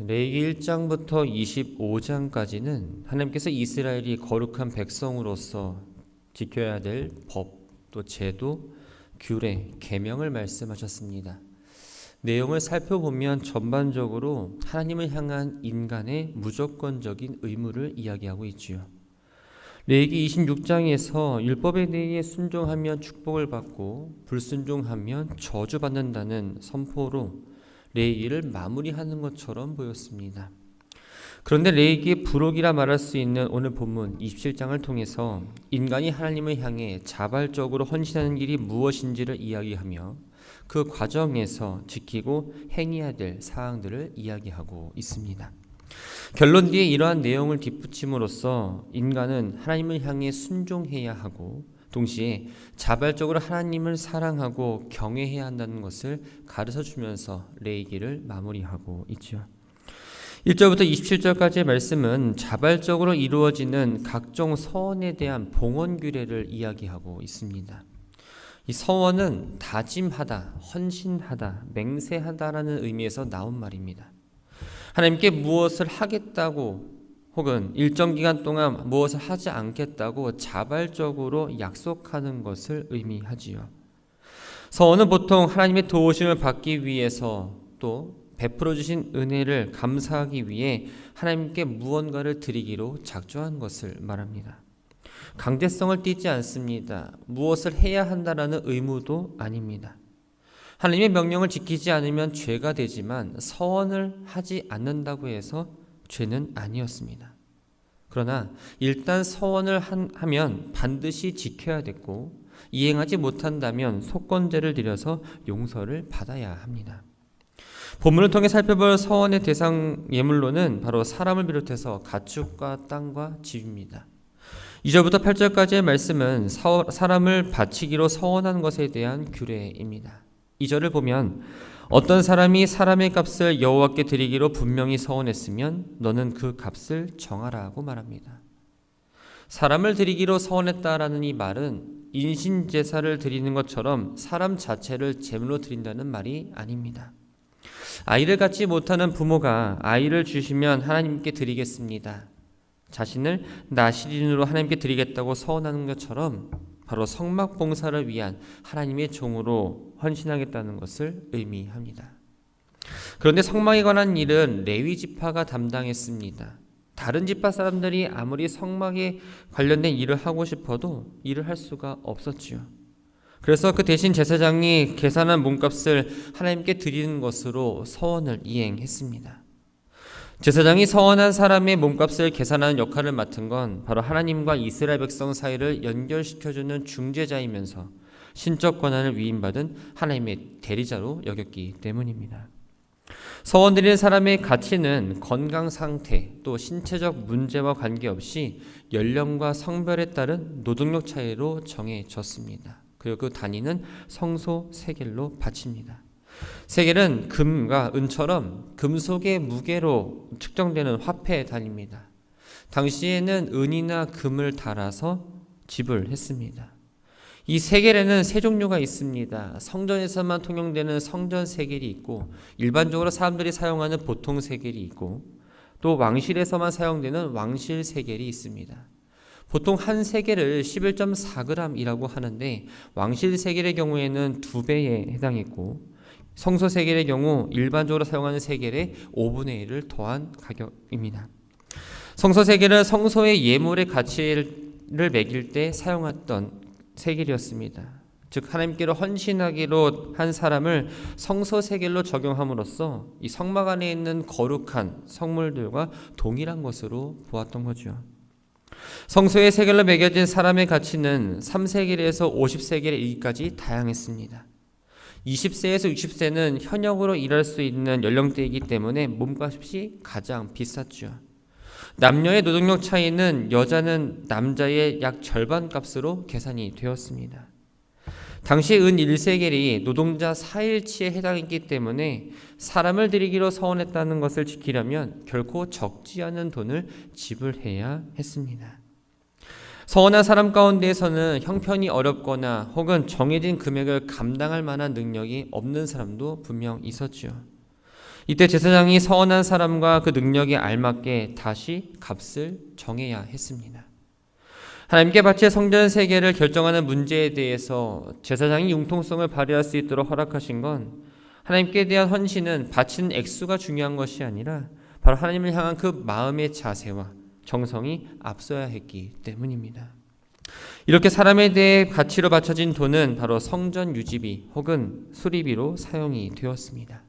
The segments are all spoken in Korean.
레위기 1장부터 25장까지는 하나님께서 이스라엘이 거룩한 백성으로서 지켜야 될 법, 또 제도, 규례, 계명을 말씀하셨습니다. 내용을 살펴보면 전반적으로 하나님을 향한 인간의 무조건적인 의무를 이야기하고 있지요. 레위기 26장에서 율법에 대해 순종하면 축복을 받고 불순종하면 저주받는다는 선포로 레위기를 마무리하는 것처럼 보였습니다. 그런데 레위기의 부록이라 말할 수 있는 오늘 본문 27장을 통해서 인간이 하나님을 향해 자발적으로 헌신하는 길이 무엇인지를 이야기하며 그 과정에서 지키고 행해야 될 사항들을 이야기하고 있습니다. 결론 뒤에 이러한 내용을 덧붙임으로써 인간은 하나님을 향해 순종해야 하고 동시에 자발적으로 하나님을 사랑하고 경외해야 한다는 것을 가르쳐주면서 레위기를 마무리하고 있죠. 1절부터 27절까지의 말씀은 자발적으로 이루어지는 각종 서원에 대한 봉헌 규례를 이야기하고 있습니다. 이 서원은 다짐하다, 헌신하다, 맹세하다라는 의미에서 나온 말입니다. 하나님께 무엇을 하겠다고 혹은 일정 기간 동안 무엇을 하지 않겠다고 자발적으로 약속하는 것을 의미하지요. 서원은 보통 하나님의 도우심을 받기 위해서 또 베풀어 주신 은혜를 감사하기 위해 하나님께 무언가를 드리기로 작정한 것을 말합니다. 강제성을 띠지 않습니다. 무엇을 해야 한다라는 의무도 아닙니다. 하나님의 명령을 지키지 않으면 죄가 되지만 서원을 하지 않는다고 해서 죄는 아니었습니다. 그러나 일단 서원을 하면 반드시 지켜야 됐고 이행하지 못한다면 속건제를 드려서 용서를 받아야 합니다. 본문을 통해 살펴볼 서원의 대상 예물로는 바로 사람을 비롯해서 가축과 땅과 집입니다. 2절부터 8절까지의 말씀은 사람을 바치기로 서원한 것에 대한 규례입니다. 2절을 보면 어떤 사람이 사람의 값을 여호와께 드리기로 분명히 서원했으면 너는 그 값을 정하라고 말합니다. 사람을 드리기로 서원했다라는 이 말은 인신제사를 드리는 것처럼 사람 자체를 제물로 드린다는 말이 아닙니다. 아이를 갖지 못하는 부모가 아이를 주시면 하나님께 드리겠습니다. 자신을 나시린으로 하나님께 드리겠다고 서원하는 것처럼 바로 성막 봉사를 위한 하나님의 종으로 헌신하겠다는 것을 의미합니다. 그런데 성막에 관한 일은 레위 지파가 담당했습니다. 다른 지파 사람들이 아무리 성막에 관련된 일을 하고 싶어도 일을 할 수가 없었지요. 그래서 그 대신 제사장이 계산한 몸값을 하나님께 드리는 것으로 서원을 이행했습니다. 제사장이 서원한 사람의 몸값을 계산하는 역할을 맡은 건 바로 하나님과 이스라엘 백성 사이를 연결시켜주는 중재자이면서 신적 권한을 위임받은 하나님의 대리자로 여겼기 때문입니다. 서원 드리는 사람의 가치는 건강 상태 또 신체적 문제와 관계없이 연령과 성별에 따른 노동력 차이로 정해졌습니다. 그리고 그 단위는 성소 세겔로 바칩니다. 세겔은 금과 은처럼 금속의 무게로 측정되는 화폐 단위입니다. 당시에는 은이나 금을 달아서 지불했습니다. 이 세겔에는 세 종류가 있습니다. 성전에서만 통용되는 성전 세겔이 있고 일반적으로 사람들이 사용하는 보통 세겔이 있고 또 왕실에서만 사용되는 왕실 세겔이 있습니다. 보통 한 세겔을 11.4g이라고 하는데 왕실 세겔의 경우에는 2배에 해당했고 성소 세겔의 경우 일반적으로 사용하는 세겔의 5분의 1을 더한 가격입니다. 성소 세겔은 성소의 예물의 가치를 매길 때 사용했던 세겔이었습니다. 즉 하나님께로 헌신하기로 한 사람을 성소 세겔로 적용함으로써 이 성막 안에 있는 거룩한 성물들과 동일한 것으로 보았던 거죠. 성소의 세겔로 매겨진 사람의 가치는 3세겔에서 50세겔에 이르기까지 다양했습니다. 20세에서 60세는 현역으로 일할 수 있는 연령대이기 때문에 몸값이 가장 비쌌죠. 남녀의 노동력 차이는 여자는 남자의 약 절반 값으로 계산이 되었습니다. 당시 은 1세겔이 노동자 4일치에 해당했기 때문에 사람을 들이기로 서원했다는 것을 지키려면 결코 적지 않은 돈을 지불해야 했습니다. 서원한 사람 가운데에서는 형편이 어렵거나 혹은 정해진 금액을 감당할 만한 능력이 없는 사람도 분명 있었죠. 이때 제사장이 서원한 사람과 그 능력에 알맞게 다시 값을 정해야 했습니다. 하나님께 바칠 성전 세계를 결정하는 문제에 대해서 제사장이 융통성을 발휘할 수 있도록 허락하신 건 하나님께 대한 헌신은 바치는 액수가 중요한 것이 아니라 바로 하나님을 향한 그 마음의 자세와 정성이 앞서야 했기 때문입니다. 이렇게 사람에 대해 가치로 바쳐진 돈은 바로 성전 유지비 혹은 수리비로 사용이 되었습니다.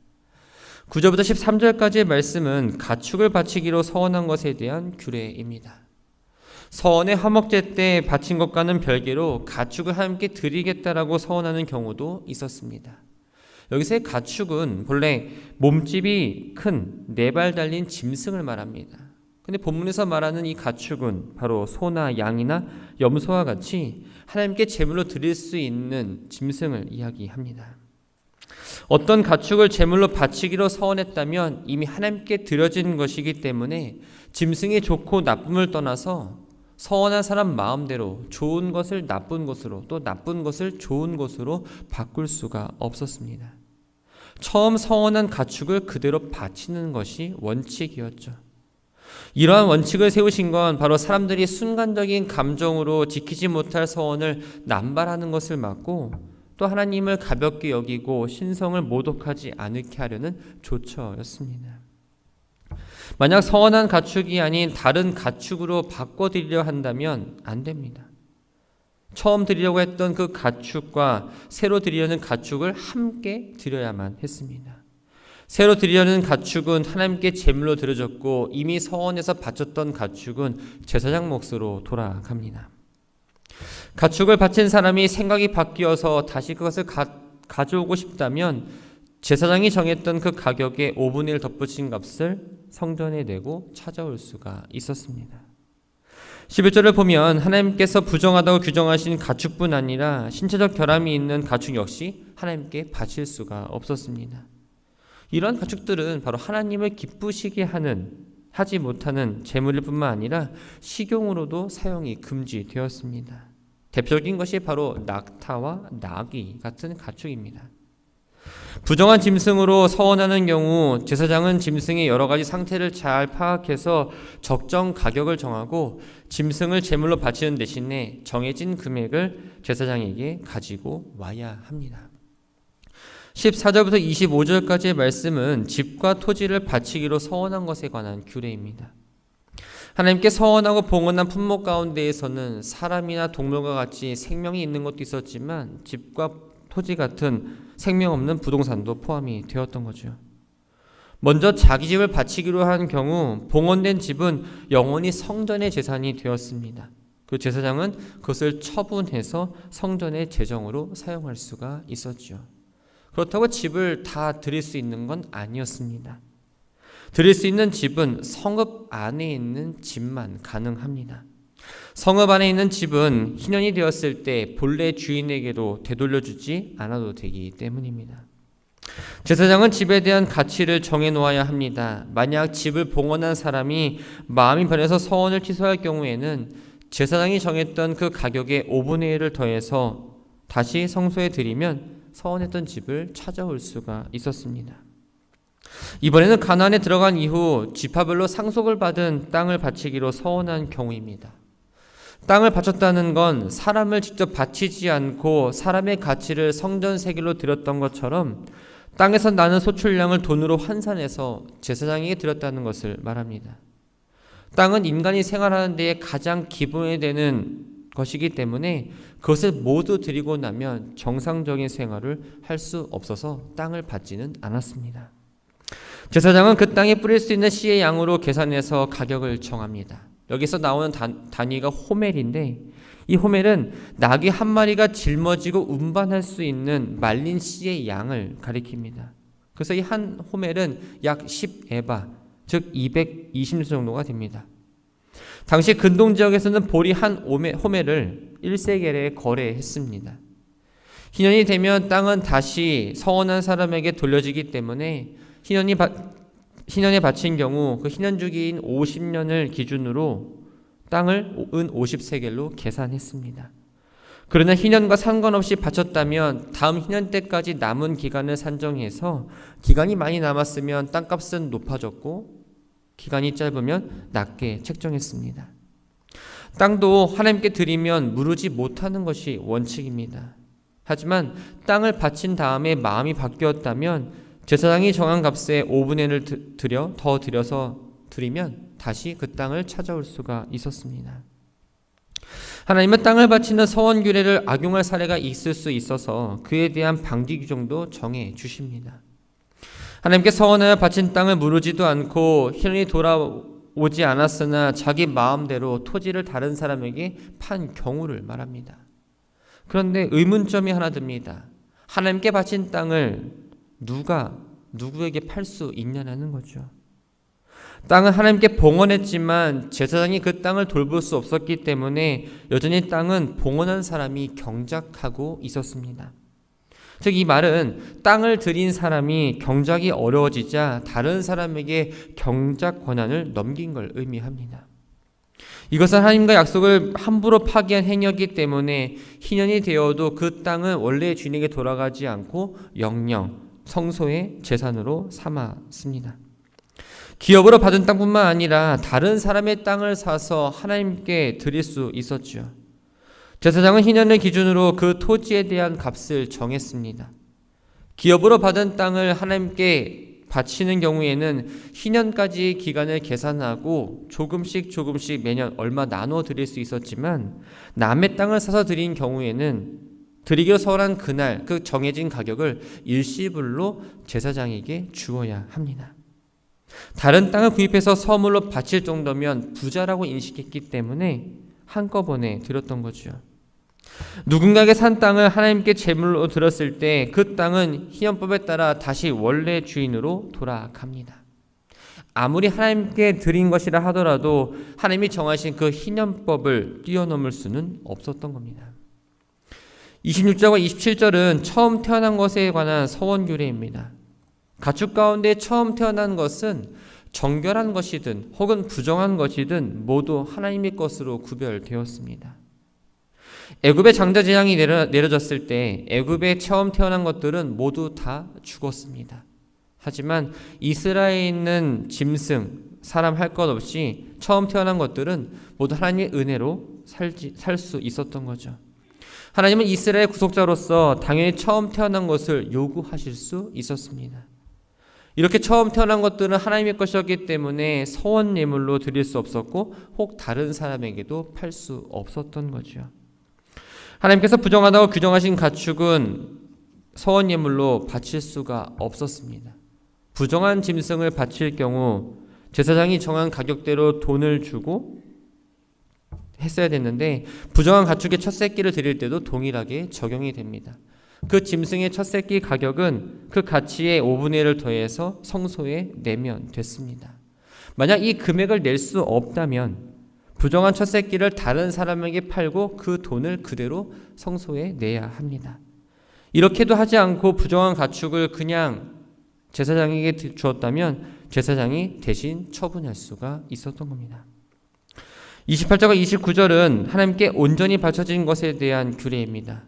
9절부터 13절까지의 말씀은 가축을 바치기로 서원한 것에 대한 규례입니다. 서원의 화목제 때 바친 것과는 별개로 가축을 하나님께 드리겠다라고 서원하는 경우도 있었습니다. 여기서의 가축은 본래 몸집이 큰 4발 달린 짐승을 말합니다. 근데 본문에서 말하는 이 가축은 바로 소나 양이나 염소와 같이 하나님께 제물로 드릴 수 있는 짐승을 이야기합니다. 어떤 가축을 제물로 바치기로 서원했다면 이미 하나님께 드려진 것이기 때문에 짐승의 좋고 나쁨을 떠나서 서원한 사람 마음대로 좋은 것을 나쁜 것으로 또 나쁜 것을 좋은 것으로 바꿀 수가 없었습니다. 처음 서원한 가축을 그대로 바치는 것이 원칙이었죠. 이러한 원칙을 세우신 건 바로 사람들이 순간적인 감정으로 지키지 못할 서원을 남발하는 것을 막고 또 하나님을 가볍게 여기고 신성을 모독하지 않게 하려는 조처였습니다. 만약 서원한 가축이 아닌 다른 가축으로 바꿔드리려 한다면 안 됩니다. 처음 드리려고 했던 그 가축과 새로 드리려는 가축을 함께 드려야만 했습니다. 새로 드리려는 가축은 하나님께 제물로 드려졌고 이미 서원에서 바쳤던 가축은 제사장 몫으로 돌아갑니다. 가축을 바친 사람이 생각이 바뀌어서 다시 그것을 가져오고 싶다면 제사장이 정했던 그 가격의 5분의 1 덧붙인 값을 성전에 내고 찾아올 수가 있었습니다. 11절을 보면 하나님께서 부정하다고 규정하신 가축뿐 아니라 신체적 결함이 있는 가축 역시 하나님께 바칠 수가 없었습니다. 이러한 가축들은 바로 하나님을 기쁘시게 하지 못하는 제물일 뿐만 아니라 식용으로도 사용이 금지되었습니다. 대표적인 것이 바로 낙타와 나귀 같은 가축입니다. 부정한 짐승으로 서원하는 경우 제사장은 짐승의 여러 가지 상태를 잘 파악해서 적정 가격을 정하고 짐승을 제물로 바치는 대신에 정해진 금액을 제사장에게 가지고 와야 합니다. 14절부터 25절까지의 말씀은 집과 토지를 바치기로 서원한 것에 관한 규례입니다. 하나님께 서원하고 봉헌한 품목 가운데에서는 사람이나 동물과 같이 생명이 있는 것도 있었지만 집과 토지 같은 생명 없는 부동산도 포함이 되었던 거죠. 먼저 자기 집을 바치기로 한 경우 봉헌된 집은 영원히 성전의 재산이 되었습니다. 그 제사장은 그것을 처분해서 성전의 재정으로 사용할 수가 있었죠. 그렇다고 집을 다 드릴 수 있는 건 아니었습니다. 드릴 수 있는 집은 성읍 안에 있는 집만 가능합니다. 성읍 안에 있는 집은 희년이 되었을 때 본래 주인에게로 되돌려주지 않아도 되기 때문입니다. 제사장은 집에 대한 가치를 정해놓아야 합니다. 만약 집을 봉헌한 사람이 마음이 변해서 서원을 취소할 경우에는 제사장이 정했던 그 가격의 5분의 1을 더해서 다시 성소에 드리면 서원했던 집을 찾아올 수가 있었습니다. 이번에는 가나안에 들어간 이후 지파별로 상속을 받은 땅을 바치기로 서원한 경우입니다. 땅을 바쳤다는 건 사람을 직접 바치지 않고 사람의 가치를 성전 세계로 드렸던 것처럼 땅에서 나는 소출량을 돈으로 환산해서 제사장에게 드렸다는 것을 말합니다. 땅은 인간이 생활하는 데에 가장 기본이 되는 것이기 때문에 그것을 모두 드리고 나면 정상적인 생활을 할 수 없어서 땅을 받지는 않았습니다. 제사장은 그 땅에 뿌릴 수 있는 씨의 양으로 계산해서 가격을 정합니다. 여기서 나오는 단위가 호멜인데 이 호멜은 나귀 한 마리가 짊어지고 운반할 수 있는 말린 씨의 양을 가리킵니다. 그래서 이 한 호멜은 약 10에바, 즉 220리 정도가 됩니다. 당시 근동 지역에서는 보리 한 호멜을 1세겔에 거래했습니다. 희년이 되면 땅은 다시 서원한 사람에게 돌려지기 때문에 희년에 바친 경우 그 희년 주기인 50년을 기준으로 땅을 은 50세겔로 계산했습니다. 그러나 희년과 상관없이 바쳤다면 다음 희년 때까지 남은 기간을 산정해서 기간이 많이 남았으면 땅값은 높아졌고 기간이 짧으면 낮게 책정했습니다. 땅도 하나님께 드리면 무르지 못하는 것이 원칙입니다. 하지만 땅을 바친 다음에 마음이 바뀌었다면 제사장이 정한 값의 5분의 1을 더 들여서 드리면 다시 그 땅을 찾아올 수가 있었습니다. 하나님은 땅을 바치는 서원 규례를 악용할 사례가 있을 수 있어서 그에 대한 방지 규정도 정해 주십니다. 하나님께 서원하여 바친 땅을 무르지도 않고 희년이 돌아오지 않았으나 자기 마음대로 토지를 다른 사람에게 판 경우를 말합니다. 그런데 의문점이 하나 듭니다. 하나님께 바친 땅을 누가 누구에게 팔 수 있냐는 거죠. 땅은 하나님께 봉헌했지만 제사장이 그 땅을 돌볼 수 없었기 때문에 여전히 땅은 봉헌한 사람이 경작하고 있었습니다. 즉 이 말은 땅을 들인 사람이 경작이 어려워지자 다른 사람에게 경작 권한을 넘긴 걸 의미합니다. 이것은 하나님과 약속을 함부로 파기한 행위였기 때문에 희년이 되어도 그 땅은 원래의 주인에게 돌아가지 않고 영영 성소의 재산으로 삼았습니다. 기업으로 받은 땅뿐만 아니라 다른 사람의 땅을 사서 하나님께 드릴 수 있었죠. 제사장은 희년을 기준으로 그 토지에 대한 값을 정했습니다. 기업으로 받은 땅을 하나님께 바치는 경우에는 희년까지 기간을 계산하고 조금씩 매년 얼마 나눠 드릴 수 있었지만 남의 땅을 사서 드린 경우에는 드리기로 서원한 그날 그 정해진 가격을 일시불로 제사장에게 주어야 합니다. 다른 땅을 구입해서 선물로 바칠 정도면 부자라고 인식했기 때문에 한꺼번에 드렸던 거죠. 누군가에게 산 땅을 하나님께 제물로 드렸을 때 그 땅은 희년법에 따라 다시 원래 주인으로 돌아갑니다. 아무리 하나님께 드린 것이라 하더라도 하나님이 정하신 그 희년법을 뛰어넘을 수는 없었던 겁니다. 26절과 27절은 처음 태어난 것에 관한 서원 규례입니다. 가축 가운데 처음 태어난 것은 정결한 것이든 혹은 부정한 것이든 모두 하나님의 것으로 구별되었습니다. 애굽의 장자 재앙이 내려졌을 때 애굽에 처음 태어난 것들은 모두 다 죽었습니다. 하지만 이스라엘에 있는 짐승, 사람 할 것 없이 처음 태어난 것들은 모두 하나님의 은혜로 살 수 있었던 거죠. 하나님은 이스라엘 구속자로서 당연히 처음 태어난 것을 요구하실 수 있었습니다. 이렇게 처음 태어난 것들은 하나님의 것이었기 때문에 서원 예물로 드릴 수 없었고 혹 다른 사람에게도 팔 수 없었던 거죠. 하나님께서 부정하다고 규정하신 가축은 서원 예물로 바칠 수가 없었습니다. 부정한 짐승을 바칠 경우 제사장이 정한 가격대로 돈을 주고 했어야 됐는데 부정한 가축의 첫 새끼를 드릴 때도 동일하게 적용이 됩니다. 그 짐승의 첫 새끼 가격은 그 가치의 5분의 1을 더해서 성소에 내면 됐습니다. 만약 이 금액을 낼 수 없다면 부정한 첫 새끼를 다른 사람에게 팔고 그 돈을 그대로 성소에 내야 합니다. 이렇게도 하지 않고 부정한 가축을 그냥 제사장에게 주었다면 제사장이 대신 처분할 수가 있었던 겁니다. 28절과 29절은 하나님께 온전히 바쳐진 것에 대한 규례입니다.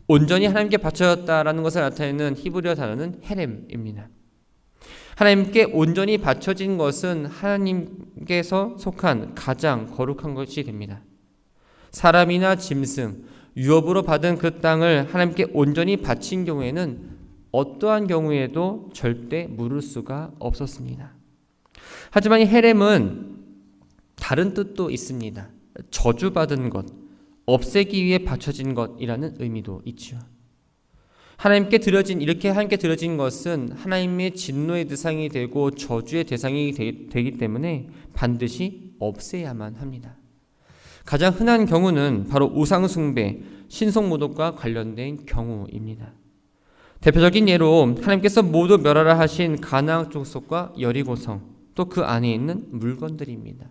온전히 하나님께 바쳐졌다라는 것을 나타내는 히브리어 단어는 헤렘입니다. 하나님께 온전히 바쳐진 것은 하나님께서 속한 가장 거룩한 것이 됩니다. 사람이나 짐승, 유업으로 받은 그 땅을 하나님께 온전히 바친 경우에는 어떠한 경우에도 절대 물을 수가 없었습니다. 하지만 이 헤렘은 다른 뜻도 있습니다. 저주받은 것, 없애기 위해 바쳐진 것이라는 의미도 있죠. 이렇게 하나님께 드려진 것은 하나님의 진노의 대상이 되고 저주의 대상이 되기 때문에 반드시 없애야만 합니다. 가장 흔한 경우는 바로 우상숭배, 신성모독과 관련된 경우입니다. 대표적인 예로 하나님께서 모두 멸하라 하신 가나안 족속과 여리고성, 또 그 안에 있는 물건들입니다.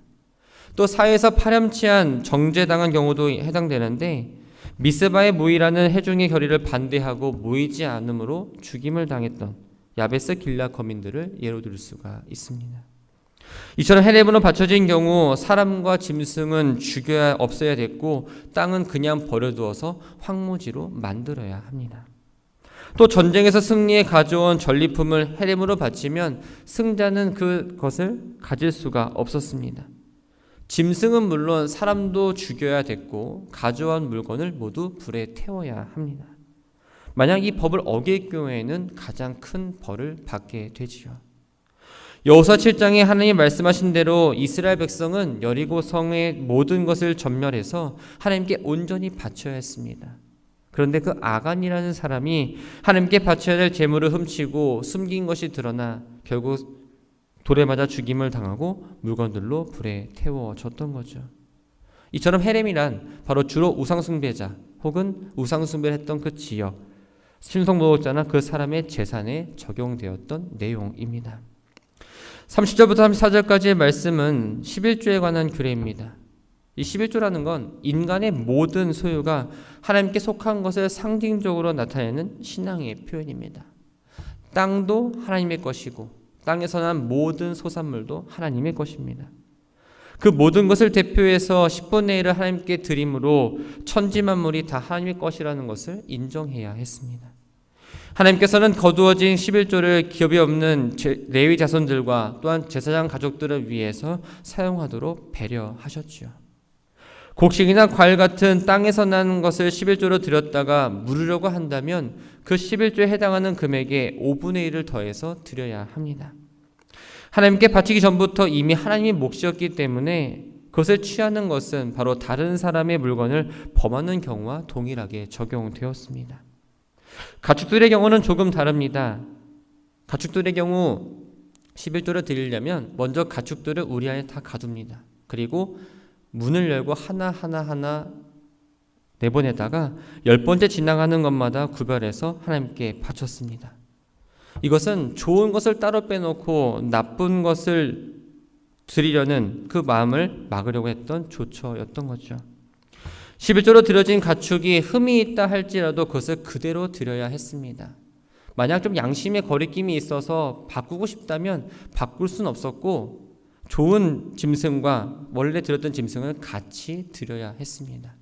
또 사회에서 파렴치한 정죄당한 경우도 해당되는데 미스바에 모이라는 회중의 결의를 반대하고 모이지 않으므로 죽임을 당했던 야베스 길라 거민들을 예로 들 수가 있습니다. 이처럼 헤레브로 바쳐진 경우 사람과 짐승은 죽여야 없어야 됐고 땅은 그냥 버려두어서 황무지로 만들어야 합니다. 또 전쟁에서 승리해 가져온 전리품을 헤렘으로 바치면 승자는 그것을 가질 수가 없었습니다. 짐승은 물론 사람도 죽여야 됐고 가져온 물건을 모두 불에 태워야 합니다. 만약 이 법을 어길 경우에는 가장 큰 벌을 받게 되지요. 여호수아 7장에 하나님이 말씀하신 대로 이스라엘 백성은 여리고 성의 모든 것을 전멸해서 하나님께 온전히 바쳐야 했습니다. 그런데 그 아간이라는 사람이 하나님께 바쳐야 될 제물을 훔치고 숨긴 것이 드러나 결국 돌에 맞아 죽임을 당하고 물건들로 불에 태워졌던 거죠. 이처럼 헤렘이란 바로 주로 우상숭배자 혹은 우상숭배를 했던 그 지역, 신성모독자나 그 사람의 재산에 적용되었던 내용입니다. 30절부터 34절까지의 말씀은 11조에 관한 규례입니다. 이 11조라는 건 인간의 모든 소유가 하나님께 속한 것을 상징적으로 나타내는 신앙의 표현입니다. 땅도 하나님의 것이고 땅에서 난 모든 소산물도 하나님의 것입니다. 그 모든 것을 대표해서 10분의 1을 하나님께 드림으로 천지 만물이 다 하나님의 것이라는 것을 인정해야 했습니다. 하나님께서는 거두어진 11조를 기업이 없는 레위 자손들과 또한 제사장 가족들을 위해서 사용하도록 배려하셨지요. 곡식이나 과일 같은 땅에서 난 것을 11조로 드렸다가 물으려고 한다면 그 11조에 해당하는 금액의 5분의 1을 더해서 드려야 합니다. 하나님께 바치기 전부터 이미 하나님의 몫이었기 때문에 그것을 취하는 것은 바로 다른 사람의 물건을 범하는 경우와 동일하게 적용되었습니다. 가축들의 경우는 조금 다릅니다. 가축들의 경우 11조를 드리려면 먼저 가축들을 우리 안에 다 가둡니다. 그리고 문을 열고 하나하나 내보내다가 10번째 지나가는 것마다 구별해서 하나님께 바쳤습니다. 이것은 좋은 것을 따로 빼놓고 나쁜 것을 드리려는 그 마음을 막으려고 했던 조처였던 거죠. 11조로 드려진 가축이 흠이 있다 할지라도 그것을 그대로 드려야 했습니다. 만약 좀 양심의 거리낌이 있어서 바꾸고 싶다면 바꿀 수는 없었고 좋은 짐승과 원래 드렸던 짐승을 같이 드려야 했습니다.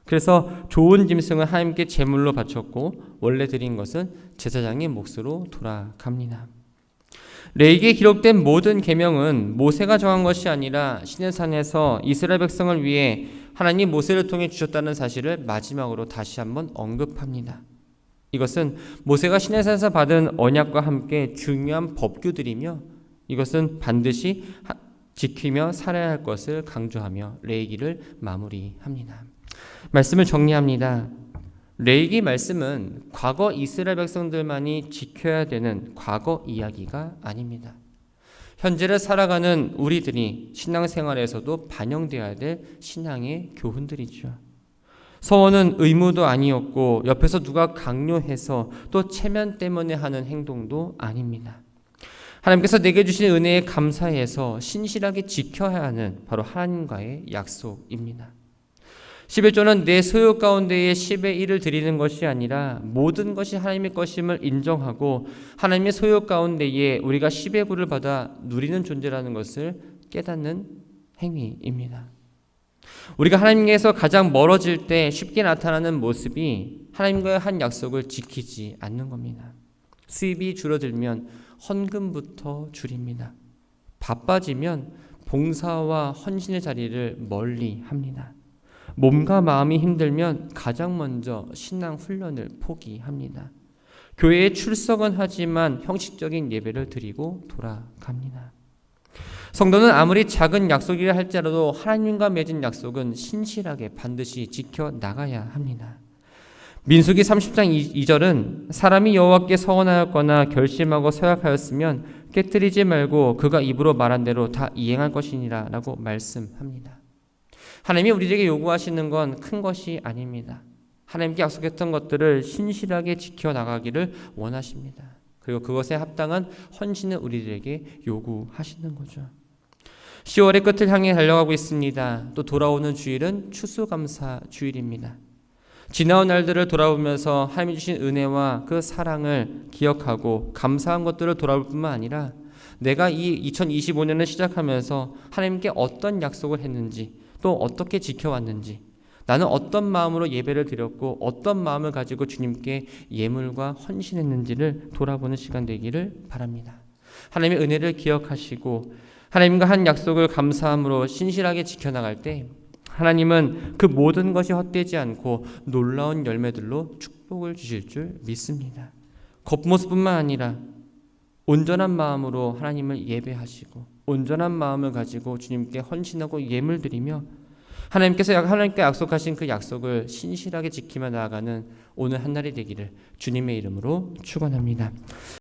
그래서 좋은 짐승을 하나님께 제물로 바쳤고 원래 드린 것은 제사장의 몫으로 돌아갑니다. 레위기에 기록된 모든 계명은 모세가 정한 것이 아니라 시내산에서 이스라엘 백성을 위해 하나님 모세를 통해 주셨다는 사실을 마지막으로 다시 한번 언급합니다. 이것은 모세가 시내산에서 받은 언약과 함께 중요한 법규들이며 이것은 반드시 지키며 살아야 할 것을 강조하며 레위기를 마무리합니다. 말씀을 정리합니다. 레위기 말씀은 과거 이스라엘 백성들만이 지켜야 되는 과거 이야기가 아닙니다. 현재를 살아가는 우리들이 신앙생활에서도 반영되어야 될 신앙의 교훈들이죠. 서원은 의무도 아니었고 옆에서 누가 강요해서 또 체면 때문에 하는 행동도 아닙니다. 하나님께서 내게 주신 은혜에 감사해서 신실하게 지켜야 하는 바로 하나님과의 약속입니다. 11조는 내 소유 가운데에 10의 1을 드리는 것이 아니라 모든 것이 하나님의 것임을 인정하고 하나님의 소유 가운데에 우리가 10의 9를 받아 누리는 존재라는 것을 깨닫는 행위입니다. 우리가 하나님께서 가장 멀어질 때 쉽게 나타나는 모습이 하나님과의 한 약속을 지키지 않는 겁니다. 수입이 줄어들면 헌금부터 줄입니다. 바빠지면 봉사와 헌신의 자리를 멀리 합니다. 몸과 마음이 힘들면 가장 먼저 신앙 훈련을 포기합니다. 교회에 출석은 하지만 형식적인 예배를 드리고 돌아갑니다. 성도는 아무리 작은 약속이라 할지라도 하나님과 맺은 약속은 신실하게 반드시 지켜나가야 합니다. 민수기 30장 2절은 사람이 여호와께 서원하였거나 결심하고 서약하였으면 깨뜨리지 말고 그가 입으로 말한 대로 다 이행할 것이니라 라고 말씀합니다. 하나님이 우리에게 요구하시는 건 큰 것이 아닙니다. 하나님께 약속했던 것들을 신실하게 지켜나가기를 원하십니다. 그리고 그것에 합당한 헌신을 우리들에게 요구하시는 거죠. 10월의 끝을 향해 달려가고 있습니다. 또 돌아오는 주일은 추수감사 주일입니다. 지나온 날들을 돌아보면서 하나님이 주신 은혜와 그 사랑을 기억하고 감사한 것들을 돌아볼 뿐만 아니라 내가 이 2025년을 시작하면서 하나님께 어떤 약속을 했는지 또 어떻게 지켜왔는지 나는 어떤 마음으로 예배를 드렸고 어떤 마음을 가지고 주님께 예물과 헌신했는지를 돌아보는 시간 되기를 바랍니다. 하나님의 은혜를 기억하시고 하나님과 한 약속을 감사함으로 신실하게 지켜나갈 때 하나님은 그 모든 것이 헛되지 않고 놀라운 열매들로 축복을 주실 줄 믿습니다. 겉모습뿐만 아니라 온전한 마음으로 하나님을 예배하시고 온전한 마음을 가지고 주님께 헌신하고 예물 드리며 하나님께서 하나님께 약속하신 그 약속을 신실하게 지키며 나아가는 오늘 한 날이 되기를 주님의 이름으로 축원합니다.